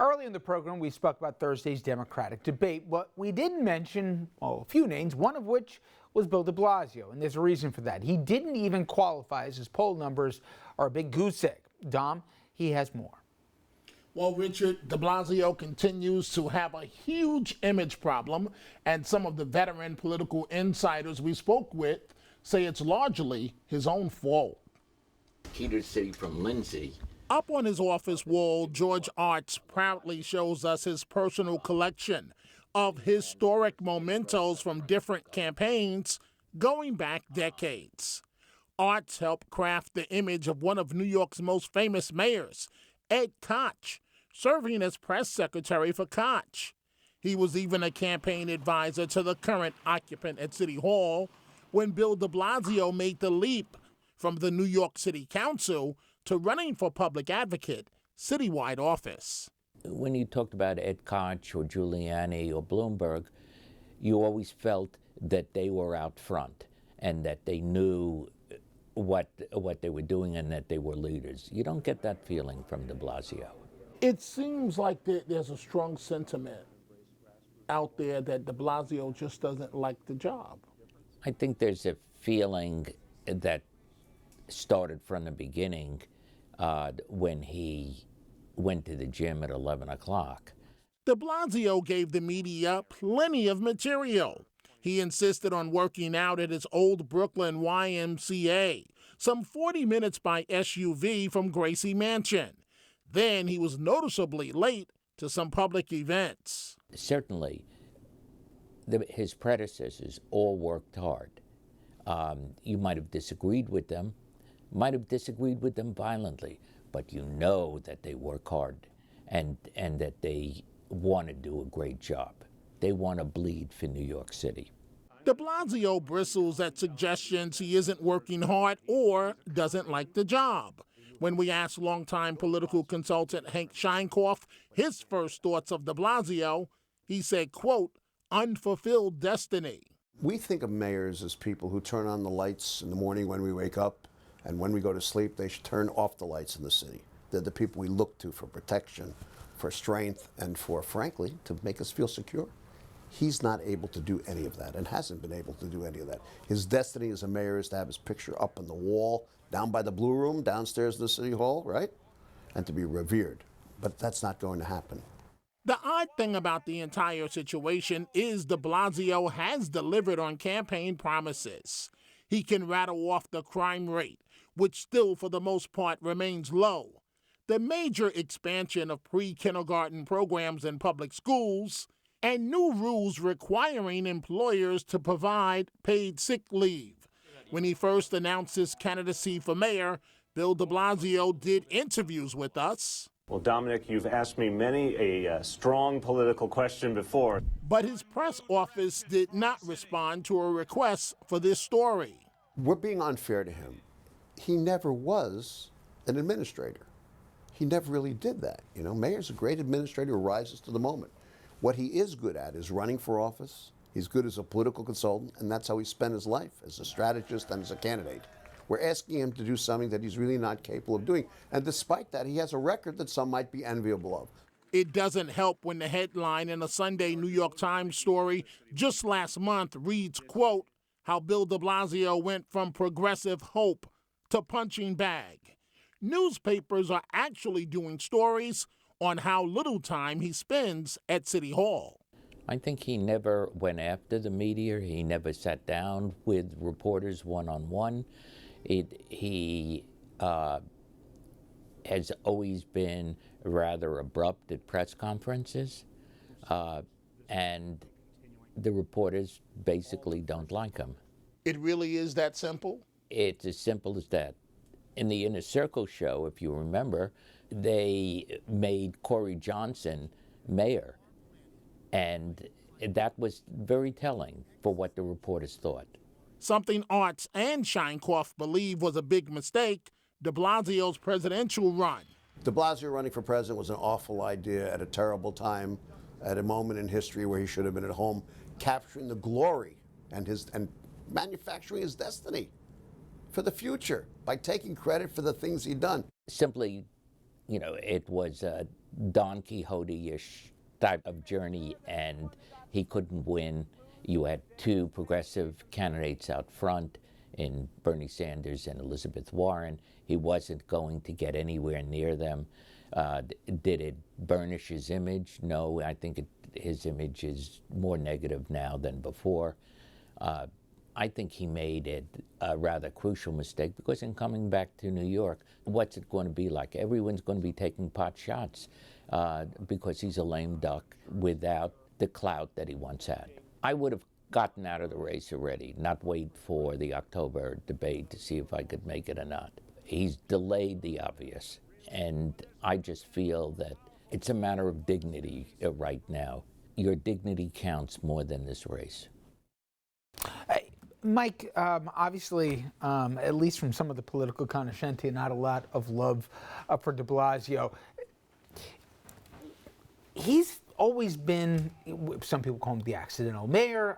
Early in the program, we spoke about Thursday's Democratic debate, but we didn't mention, well, a few names, one of which was Bill de Blasio, and there's a reason for that. He didn't even qualify, as his poll numbers are a big goose egg. Dom, he has more. Well, Richard, de Blasio continues to have a huge image problem, and some of the veteran political insiders we spoke with say it's largely his own fault. Peter City from Lindsay. Up on his office wall, George Arzt proudly shows us his personal collection of historic mementos from different campaigns going back decades. Arzt helped craft the image of one of New York's most famous mayors, Ed Koch, serving as press secretary for Koch. He was even a campaign advisor to the current occupant at City Hall when Bill de Blasio made the leap from the New York City Council to running for public advocate, citywide office. When you talked about Ed Koch or Giuliani or Bloomberg, you always felt that they were out front and that they knew what they were doing and that they were leaders. You don't get that feeling from de Blasio. It seems like there's a strong sentiment out there that de Blasio just doesn't like the job. I think there's a feeling that started from the beginning when he went to the gym at 11 o'clock. De Blasio gave the media plenty of material. He insisted on working out at his old Brooklyn YMCA, some 40 minutes by SUV from Gracie Mansion. Then he was noticeably late to some public events. Certainly, his predecessors all worked hard. You might have disagreed with them, violently, but you know that they work hard and that they want to do a great job. They want to bleed for New York City. De Blasio bristles at suggestions he isn't working hard or doesn't like the job. When we asked longtime political consultant Hank Sheinkopf his first thoughts of de Blasio, he said, quote, unfulfilled destiny. We think of mayors as people who turn on the lights in the morning when we wake up, and when we go to sleep, they should turn off the lights in the city. They're the people we look to for protection, for strength, and for, frankly, to make us feel secure. He's not able to do any of that and hasn't been able to do any of that. His destiny as a mayor is to have his picture up on the wall, down by the Blue Room, downstairs in the City Hall, right? And to be revered. But that's not going to happen. The odd thing about the entire situation is de Blasio has delivered on campaign promises. He can rattle off the crime rate, which still for the most part remains low, the major expansion of pre-kindergarten programs in public schools, and new rules requiring employers to provide paid sick leave. When he first announced his candidacy for mayor, Bill de Blasio did interviews with us. Well, Dominic, you've asked me many a strong political question before. But his press office did not respond to a request for this story. We're being unfair to him. He never was an administrator. He never really did that. You know, mayor's a great administrator who rises to the moment. What he is good at is running for office. He's good as a political consultant, and that's how he spent his life, as a strategist and as a candidate. We're asking him to do something that he's really not capable of doing. And despite that, he has a record that some might be enviable of. It doesn't help when the headline in a Sunday New York Times story just last month reads, quote, how Bill de Blasio went from progressive hope to punching bag. Newspapers are actually doing stories on how little time he spends at City Hall. I think he never went after the media. He never sat down with reporters one-on-one. He has always been rather abrupt at press conferences, and the reporters basically don't like him. It really is that simple? It's as simple as that. In the Inner Circle show, if you remember, they made Corey Johnson mayor, and that was very telling for what the reporters thought. Something Arzt and Sheinkopf believe was a big mistake, de Blasio's presidential run. De Blasio running for president was an awful idea at a terrible time, at a moment in history where he should have been at home, capturing the glory and manufacturing his destiny for the future by taking credit for the things he'd done. Simply, you know, it was Don Quixote-ish type of journey, and he couldn't win. You had two progressive candidates out front in Bernie Sanders and Elizabeth Warren. He wasn't going to get anywhere near them. Did it burnish his image? No, I think his image is more negative now than before. I think he made a rather crucial mistake, because in coming back to New York, what's it going to be like? Everyone's going to be taking pot shots because he's a lame duck without the clout that he once had. I would have gotten out of the race already, not wait for the October debate to see if I could make it or not. He's delayed the obvious, and I just feel that it's a matter of dignity right now. Your dignity counts more than this race. Mike, obviously, at least from some of the political conoscenti, not a lot of love for de Blasio. He's always been, some people call him the accidental mayor.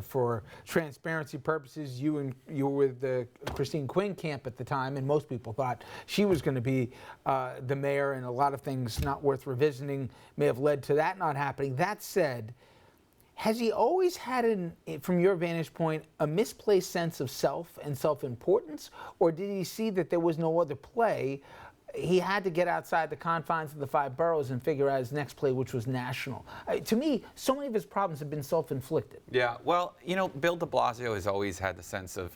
For transparency purposes, you were with the Christine Quinn camp at the time, and most people thought she was going to be the mayor, and a lot of things not worth revisiting may have led to that not happening. That said, has he always had, from your vantage point, a misplaced sense of self and self-importance, or did he see that there was no other play? He had to get outside the confines of the 5 boroughs and figure out his next play, which was national. To me, so many of his problems have been self-inflicted. Yeah, well, you know, Bill de Blasio has always had the sense of,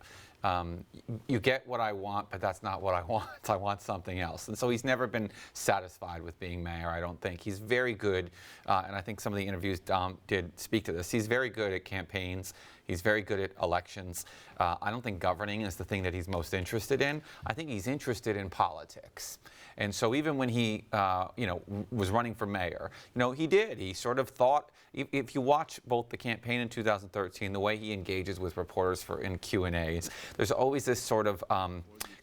you get what I want, but that's not what I want. I want something else. And so he's never been satisfied with being mayor, I don't think. He's very good, and I think some of the interviews Dom did speak to this. He's very good at campaigns. He's very good at elections. I don't think governing is the thing that he's most interested in. I think he's interested in politics. And so even when he, was running for mayor, he sort of thought, if you watch both the campaign in 2013, the way he engages with reporters in Q&As, there's always this sort of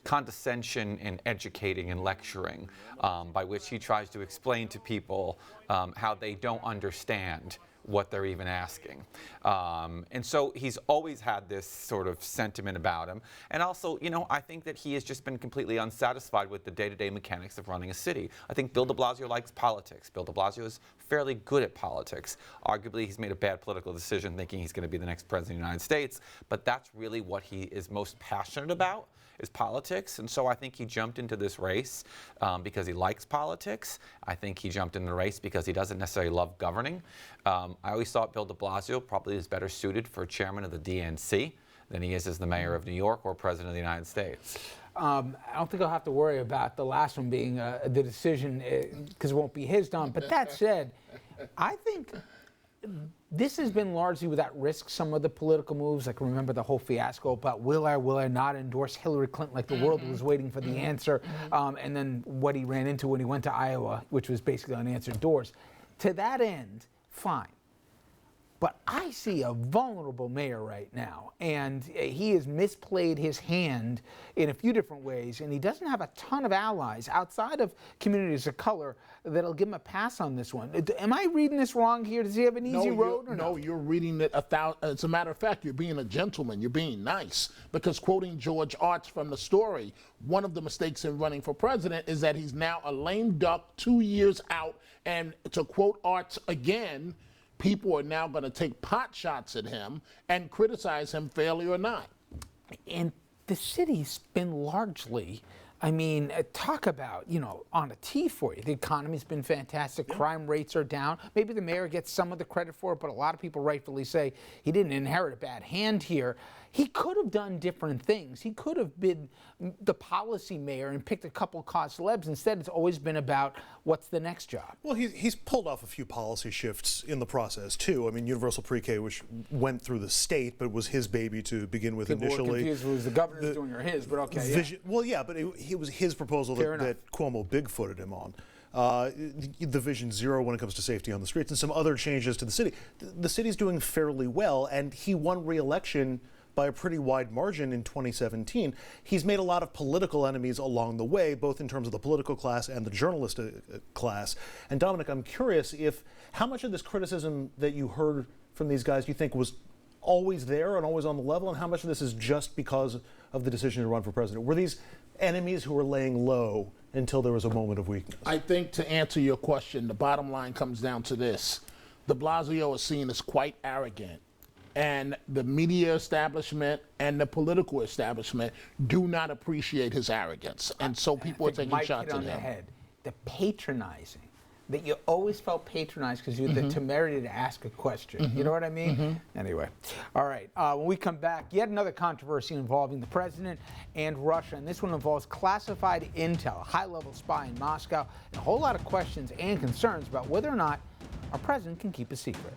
condescension in educating and lecturing, by which he tries to explain to people how they don't understand what they're even asking. And so he's always had this sort of sentiment about him. And also, I think that he has just been completely unsatisfied with the day-to-day mechanics of running a city. I think Bill de Blasio likes politics. Bill de Blasio is fairly good at politics. Arguably, he's made a bad political decision thinking he's going to be the next president of the United States, but that's really what he is most passionate about, is politics. And so I think he jumped into this race because he likes politics. I think he jumped in the race because he doesn't necessarily love governing. I always thought Bill de Blasio probably is better suited for chairman of the DNC than he is as the mayor of New York or president of the United States. I don't think I'll have to worry about the last one being the decision, because it won't be his, Don. But that said, I think this has been largely without risk. Some of the political moves, like remember the whole fiasco about will I not endorse Hillary Clinton, like the world was waiting for the answer, and then what he ran into when he went to Iowa, which was basically unanswered doors. To that end, fine. But I see a vulnerable mayor right now, and he has misplayed his hand in a few different ways, and he doesn't have a ton of allies outside of communities of color that'll give him a pass on this one. Am I reading this wrong here? Does he have an easy road? Or no, you're reading it as a matter of fact, you're being a gentleman, you're being nice. Because quoting George Arzt from the story, one of the mistakes in running for president is that he's now a lame duck 2 years out, and to quote Arzt again, people are now going to take pot shots at him and criticize him, fairly or not. And the city's been largely, talk about, on a tee for you. The economy's been fantastic. Yeah. Crime rates are down. Maybe the mayor gets some of the credit for it, but a lot of people rightfully say he didn't inherit a bad hand here. He could have done different things. He could have been the policy mayor and picked a couple cause celebs. Instead, it's always been about what's the next job. Well, he's pulled off a few policy shifts in the process, too. Universal pre-K, which went through the state, but was his baby to begin with initially. People were confused if it was the governor's doing or his, but okay. Vision, yeah. Well, yeah, but it was his proposal that Cuomo bigfooted him on. The Vision Zero when it comes to safety on the streets and some other changes to the city. The city's doing fairly well, and he won re-election by a pretty wide margin in 2017. He's made a lot of political enemies along the way, both in terms of the political class and the journalist class. And Dominic, I'm curious how much of this criticism that you heard from these guys do you think was always there and always on the level, and how much of this is just because of the decision to run for president? Were these enemies who were laying low until there was a moment of weakness. I think to answer your question, the bottom line comes down to this. De Blasio is seen as quite arrogant, and the media establishment and the political establishment do not appreciate his arrogance, and so people are taking shots at him. The patronizing, that you always felt patronized because you had the temerity to ask a question. You know what I mean? Anyway, all right. When we come back, yet another controversy involving the president and Russia, and this one involves classified intel, a high-level spy in Moscow, and a whole lot of questions and concerns about whether or not our president can keep a secret.